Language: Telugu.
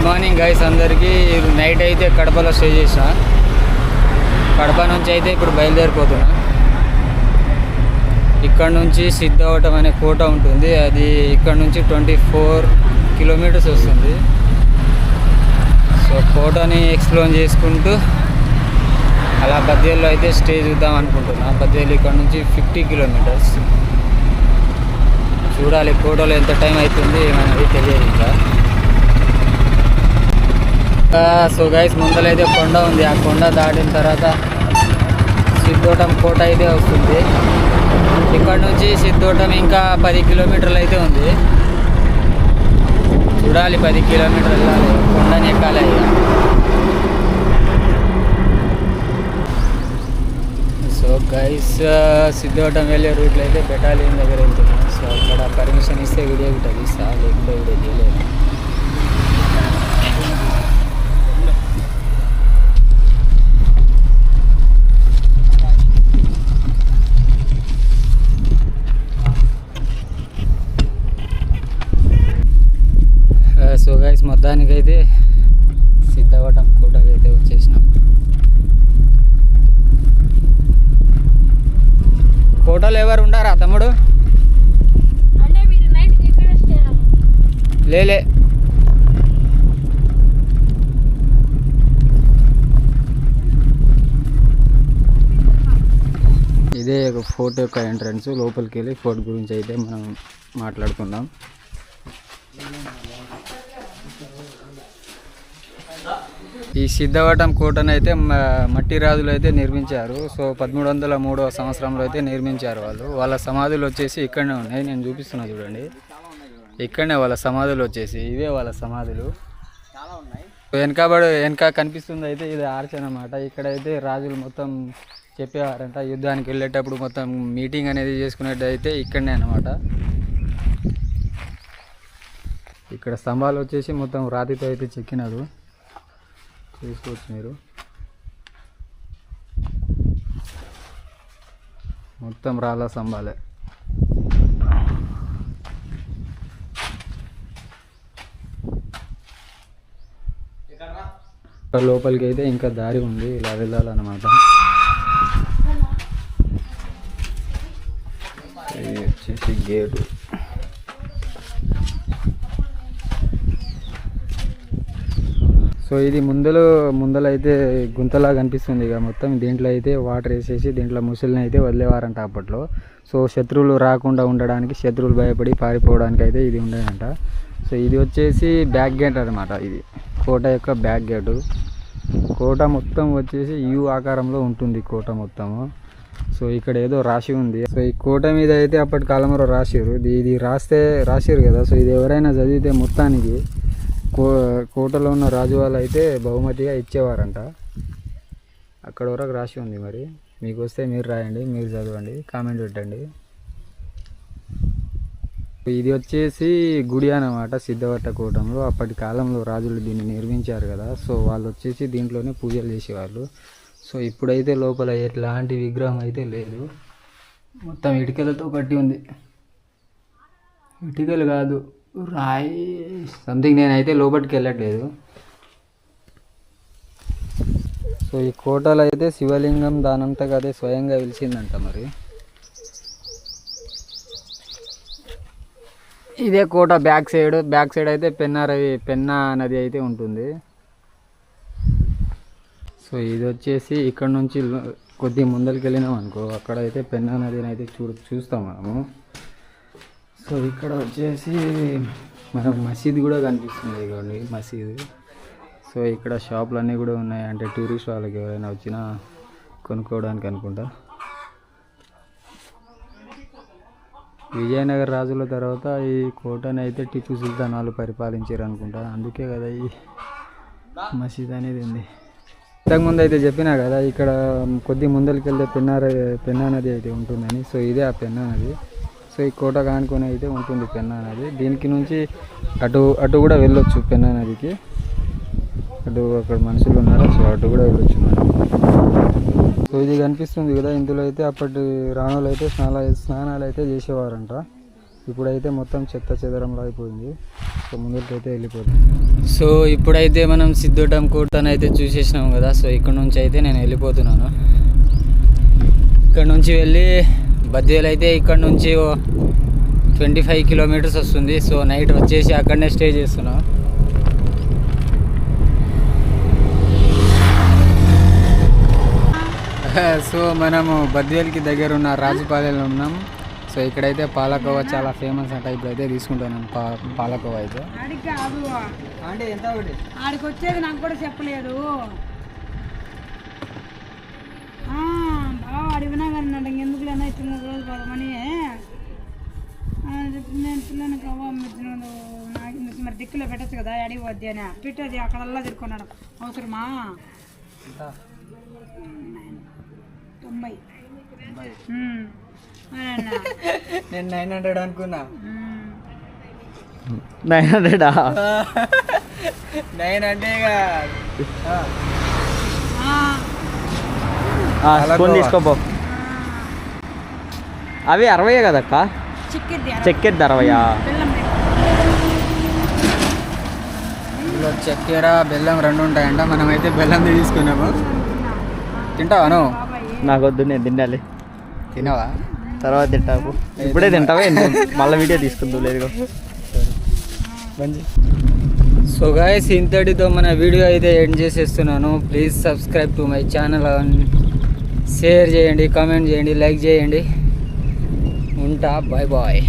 మార్నింగ్ గైస్ అందరికీ. నైట్ అయితే కడపలో స్టే చేసిన. కడప నుంచి అయితే ఇప్పుడు బయలుదేరిపోతున్నా. ఇక్కడ నుంచి సిద్ధవటం అనే కోట ఉంటుంది. అది ఇక్కడ నుంచి 24 కిలోమీటర్స్ వస్తుంది. సో కోటని ఎక్స్ప్లోర్ చేసుకుంటూ అలా బద్వేల్లో అయితే స్టే చూద్దాం అనుకుంటున్నా. బద్వేలు ఇక్కడ నుంచి 50 కిలోమీటర్స్. చూడాలి కోటలో ఎంత టైం అవుతుంది ఏమనేది తెలియదు ఇంకా. సో గైస్ ముందరైతే కొండ ఉంది. ఆ కొండ దాటిన తర్వాత సిద్ధోటం కోట అయితే వస్తుంది. ఇక్కడ నుంచి సిద్ధోటం ఇంకా 10 కిలోమీటర్లు అయితే ఉంది. చూడాలి 10 కిలోమీటర్లు వెళ్ళాలి, కొండని ఎక్కాలి. సో గైస్ సిద్ధోటం వెళ్ళే రూట్లో అయితే బెటాలియన్ దగ్గర వెళ్తున్నాం. సో అక్కడ పర్మిషన్ ఇస్తే వీడియో గిట్ట తీస్తా, లేకుంటే వీడియో చేయలేదు. సో గైస్ మొత్తానికైతే సిద్ధవటం కోటకి అయితే వచ్చేసినాం. కోటలో ఎవరు ఉండారా తమ్ముడు? లేలే ఇదే ఒక ఫోర్ట్ యొక్క ఎంట్రన్స్. లోపలికి వెళ్ళి ఫోర్ట్ గురించి అయితే మనం మాట్లాడుకుందాం. ఈ సిద్ధవటం కోటను అయితే మట్టి రాజులు అయితే నిర్మించారు. సో 1303వ సంవత్సరంలో అయితే నిర్మించారు వాళ్ళు. వాళ్ళ సమాధులు వచ్చేసి ఇక్కడనే ఉన్నాయి. నేను చూపిస్తున్నా చూడండి. ఇక్కడనే వాళ్ళ సమాధులు వచ్చేసి ఇవే వాళ్ళ సమాధులు. వెనక కనిపిస్తుంది అయితే ఇది ఆర్చ్ అన్నమాట. ఇక్కడైతే రాజులు మొత్తం చెప్పేవారంట యుద్ధానికి వెళ్ళేటప్పుడు మొత్తం మీటింగ్ అనేది చేసుకునేది అయితే ఇక్కడనే అన్నమాట. ఇక్కడ స్తంభాలు వచ్చేసి మొత్తం రాతితో అయితే చెక్కినారు, చూసుకోవచ్చు మీరు. మొత్తం రాళ్ళ స్తంభాలే. లోపలికి అయితే ఇంకా దారి ఉంది, ఇలా వెళ్ళాలన్నమాట. ఇది వచ్చేసి గేటు. సో ఇది ముందలైతే గుంతలా కనిపిస్తుంది. ఇక మొత్తం దీంట్లో అయితే వాటర్ వేసేసి దీంట్లో ముసలిని అయితే వదిలేవారంట అప్పట్లో. సో శత్రువులు రాకుండా ఉండడానికి, శత్రువులు భయపడి పారిపోవడానికి అయితే ఇది ఉండేదంట. సో ఇది వచ్చేసి బ్యాక్ గేట్ అనమాట. ఇది కోట యొక్క బ్యాక్ గేటు. కోట మొత్తం వచ్చేసి యూ ఆకారంలో ఉంటుంది కోట మొత్తము. సో ఇక్కడ ఏదో రాసి ఉంది. సో ఈ కోట మీద అయితే అప్పటి కాలంలో రాసిరు. ఇది రాసిరు కదా. సో ఇది ఎవరైనా చదివితే మొత్తానికి కోటలో ఉన్న రాజు వాళ్ళు అయితే బహుమతిగా ఇచ్చేవారంట. అక్కడ వరకు రాసి ఉంది. మరి మీకు వస్తే మీరు రాయండి, మీరు చదవండి, కామెంట్ పెట్టండి. ఇది వచ్చేసి గుడి అన్నమాట. సిద్ధవట కోటంలో అప్పటి కాలంలో రాజులు దీన్ని నిర్మించారు కదా. సో వాళ్ళు వచ్చేసి దీంట్లోనే పూజలు చేసేవాళ్ళు. సో ఇప్పుడైతే లోపల ఎట్లాంటి విగ్రహం అయితే లేదు, మొత్తం ఇటుకలతో కట్టి ఉంది. ఇటుకలు కాదు, రాయి సంథింగ్. నేనైతే లోపలికి వెళ్ళట్లేదు. సో ఈ కోటలో అయితే శివలింగం దానంతగా అదే స్వయంగా వెలిసిందంట. మరి ఇదే కోట బ్యాక్ సైడ్ అయితే పెన్నా నది అయితే ఉంటుంది. సో ఇది వచ్చేసి ఇక్కడ నుంచి కొద్ది ముందరికి వెళ్ళినాం అనుకో, అక్కడ అయితే పెన్నా నదిని అయితే చూస్తాం మనము. సో ఇక్కడ వచ్చేసి మనకు మసీద్ కూడా కనిపిస్తుంది. ఇవ్వండి మసీదు. సో ఇక్కడ షాపులు అన్నీ కూడా ఉన్నాయి. అంటే టూరిస్ట్ వాళ్ళకి ఎవరైనా వచ్చినా కొనుక్కోవడానికి అనుకుంటా. విజయనగర రాజుల తర్వాత ఈ కోటని అయితే టిప్పు సుల్తాన్ వాళ్ళు పరిపాలించారు అనుకుంటా. అందుకే కదా ఈ మసీద్ అనేది ఉంది. ఇంతకుముందు అయితే చెప్పినా కదా ఇక్కడ కొద్ది ముందరికి వెళ్తే పెన్నా నది అయితే ఉంటుందని. సో ఇదే ఆ పెన్నా నది. సో ఈ కోట కానుకొని అయితే ఉంటుంది పెన్నా నది. దీనికి నుంచి అటు కూడా వెళ్ళొచ్చు పెన్నా నదికి. అక్కడ మనుషులు ఉన్నారు. సో అటు కూడా వెళ్ళొచ్చు మనం. సో ఇది కనిపిస్తుంది కదా, ఇందులో అయితే అప్పటి రాణులు అయితే స్నానాలు అయితే చేసేవారంట. ఇప్పుడైతే మొత్తం చెత్త చెదరంలో అయిపోయింది. సో ముందుకైతే వెళ్ళిపోతుంది. సో ఇప్పుడైతే మనం సిద్ధోటం కోటను అయితే చూసేసినాం కదా. సో ఇక్కడ నుంచి అయితే నేను వెళ్ళిపోతున్నాను. ఇక్కడ నుంచి వెళ్ళి బద్వేలు అయితే ఇక్కడ నుంచి 25 కిలోమీటర్స్ వస్తుంది. సో నైట్ వచ్చేసి అక్కడనే స్టే చేస్తున్నాం. సో మనము బద్వేల్కి దగ్గర ఉన్న రాజుపాలెంలో ఉన్నాం. సో ఇక్కడైతే పాలకోవా చాలా ఫేమస్ అంట. ఇప్పుడైతే తీసుకుంటాను పాలకోవా అయితే. అంటే ఎంత ఒకటి ఆడికి వచ్చేది నాకు కూడా చెప్పలేదు. బాగా అడిగినా కానీ అంటే ఎందుకు లేనా ఇచ్చిన రోజు పదమని నేను పిల్లని కవ్వ నాకు మరి దిక్కులో పెట్టచ్చు కదా అడిగి వద్ది అని పెట్టేది అక్కడల్లా తిరుక్కున్నాడు. అవసరమా 90. నేను 900 అనుకున్నా. 900 9 అంటే స్పూన్ తీసుకోపో. అవి 60 కదక్క, చెక్కెద్ది 60. ఇందులో చక్కెర బెల్లం 2 ఉంటాయంట. మనమైతే బెల్లం తీసుకున్నాము. తింటావా నువ్వు? నాకొద్దు, నేను తినాలి. తినవా? తర్వాత తింటావు. ఇప్పుడే తింటావా? మళ్ళీ వీడియో తీసుకుందాం. లేదు సో గైస్, ఇంతటితో మన వీడియో అయితే ఎండ్ చేసేస్తున్నాను. Please subscribe to my channel. Share చేయండి, కామెంట్ చేయండి, లైక్ చేయండి. ఉంటా. Bye bye.